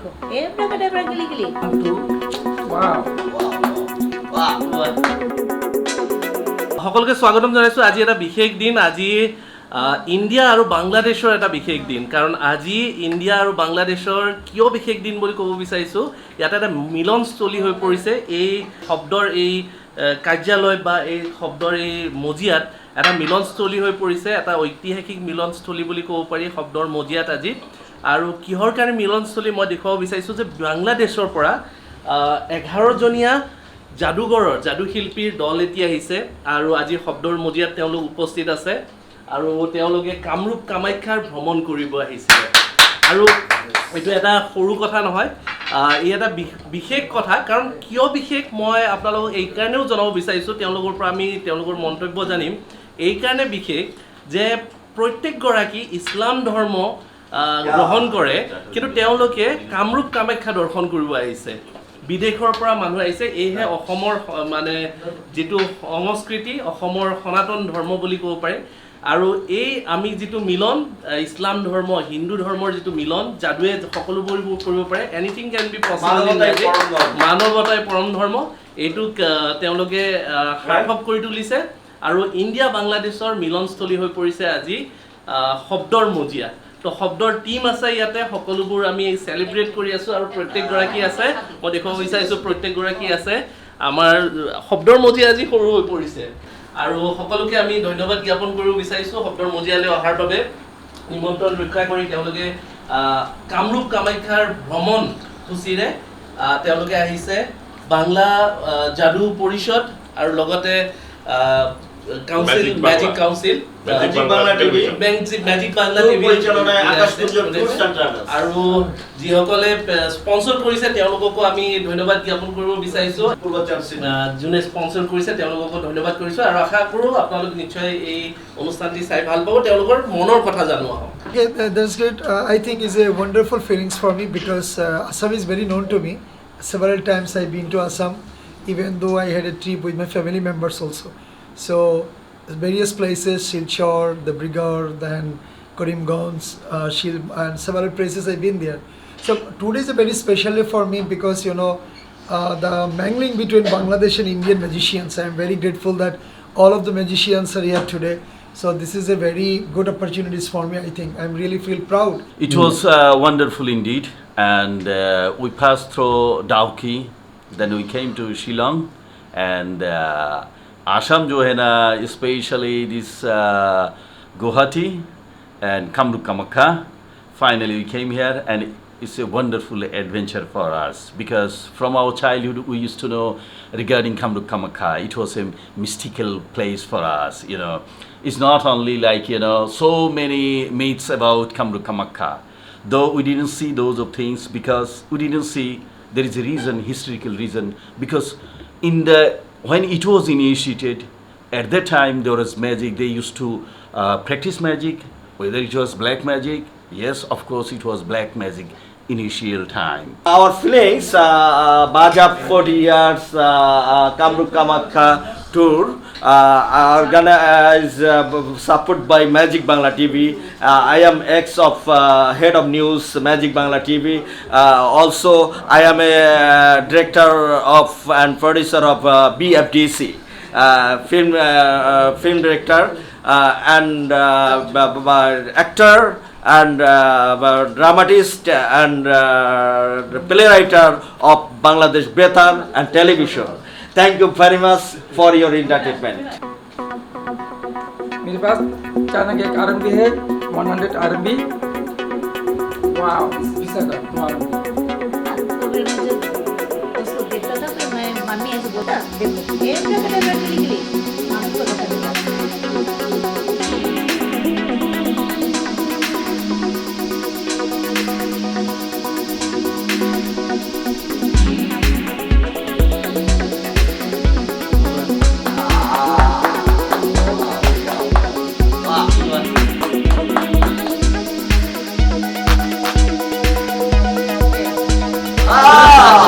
देखो ये berangkat gili-gili. Wow. সকলোকে স্বাগতম জনাইছো আজি এটা বিশেষ দিন আজি ইন্ডিয়া আৰু বাংলাদেশৰ এটা বিশেষ দিন কাৰণ আজি ইন্ডিয়া আৰু বাংলাদেশৰ কিয় বিশেষ দিন বুলি ক'ব বিচাৰিছো ইয়াত এটা মিলনস্থলী হৈ পৰিছে এই শব্দৰ এই কাৰ্যালয় বা এই শব্দৰ এই মজিয়াত এটা মিলনস্থলী হৈ পৰিছে এটা ঐতিহাসিক মিলনস্থলী বুলি ক'ব পাৰি শব্দৰ মজিয়াত আজি আৰু কিহৰ কাৰণে মিলনস্থলী মই দেখুৱাব বিচাৰিছো যে বাংলাদেশৰ পৰা 11 জনীয়া যাদুগৰৰ যাদুশিল্পীৰ দল এতিয়া আহিছে আৰু আজি শব্দৰ মজিয়াত তেওঁলোক উপস্থিত আছে আৰু তেওঁলোকে কামৰূপ কামাখ্যাৰ ভ্ৰমণ কৰিব আহিছে আৰু এইটো এটা সৰু কথা নহয় এই এটা বিশেষ কথা কাৰণ কিয় বিশেষ মই আপোনালোকক এই কাৰণেও জনাব বিচাৰিছো তেওঁলোকৰ পৰা আমি তেওঁলোকৰ মন্তব্য জানিম এই কাৰণে বিশেষ যে প্ৰত্যেকগৰাকী ইছলাম ধৰ্ম গ্ৰহণ কৰে কিন্তু তেওঁলোকে কামৰূপ কামাখ্যা দৰ্শন কৰিব আহিছে বিদেশৰ পৰা মানুহ আহিছে এইহে অসমৰ মানে যেটো সংস্কৃতি অসমৰ সনাতন ধৰ্ম বুলি ক'ব পাৰে আৰু এই আমি যেটো মিলন ইছলাম ধৰ্ম হিন্দু ধৰ্মৰ যেটো মিলন যাদুৱে সকলোবোৰ কৰিব পাৰে এনিথিং ক্যান বি পসিবল মানৱতাই পৰম ধৰ্ম এইটো তেওঁলোকে সাৰ্থক কৰি তুলিছে আৰু ইন্ডিয়া বাংলাদেশৰ মিলনস্থলী হৈ পৰিছে আজি শব্দৰ মজিয়া তো শব্দৰ টিম আছে ইয়াতে সকলোবোৰ আমি সেলিব্ৰেট কৰি আছো আৰু প্ৰত্যেক গৰাকী আছে মই দেখুৱাব বিচাৰিছো প্ৰত্যেক গৰাকী আছে আমাৰ শব্দৰ মজিয়া আজি সৰু হৈ পৰিছে আৰু সকলোকে আমি ধন্যবাদ জ্ঞাপন কৰিব বিচাৰিছো শব্দৰ মজিয়ালৈ অহাৰ বাবে নিমন্ত্ৰণ ৰক্ষা কৰি তেওঁলোকে কামৰূপ কামাখ্যাৰ ভ্ৰমণ সূচীৰে তেওঁলোকে আহিছে বাংলা যাদু পৰিষদ আৰু লগতে council magic council magic Bangla TV magic Bangla TV পৰিচালনাই আকাশ পুঞ্জৰ টুৰ চেণ্টাৰ আৰু যিসকলে স্পন্সৰ কৰিছে তেওঁলোককো আমি ধন্যবাদ জ্ঞাপন কৰিব বিচাৰিছো যোনে স্পন্সৰ কৰিছে তেওঁলোককো ধন্যবাদ কৰিছো আৰু আশা কৰো আপোনালোক নিশ্চয় এই অনুষ্ঠানটি চাই ভাল পাব তেওঁলোকৰ মনৰ কথা জানো আহক Okay, that's great. I think it's a wonderful feelings for me because Assam is very known to me. Several times I've been to Assam, even though I had a trip with my family members also. So various places, Silchar, the Brigar, then Karimganj, and several places I've been there. So today is a very special day for me because the mangling between Bangladesh and Indian magicians. I am very grateful that all of the magicians are here today. So this is a very good opportunity for me. I think I'm really feel proud. It was wonderful indeed, and we passed through Dauki, then we came to Shillong, and Assam jo hai na, especially this Guwahati and Kamrup Kamakha. Finally we came here and it's a wonderful adventure for us because from our childhood we used to know regarding Kamrup Kamakha. It was a mystical place for us, It's not only like, so many myths about Kamrup Kamakha. Though we didn't see those of things because we didn't see, there is a reason, historical reason, because when it was initiated, at that time there was magic. They used to practice magic, whether it was black magic. Yes, of course it was black magic initial time. Our feelings, Bajab 40 years Kamrup Kamakha tour organized supported by Magic Bangla TV. I am ex of head of news Magic Bangla TV. Also I am a director of and producer of BFDC film director and actor and dramatist and playwriter of Bangladesh Betar and television. Thank you very much for your entertainment. मेरे पास China के एक RMB है 100 RMB. Wow, visa का wow. उसको देखता था फिर मैं mummy ऐसे बोलता देखो ये berangkat gili-gili. हमको बता Ah!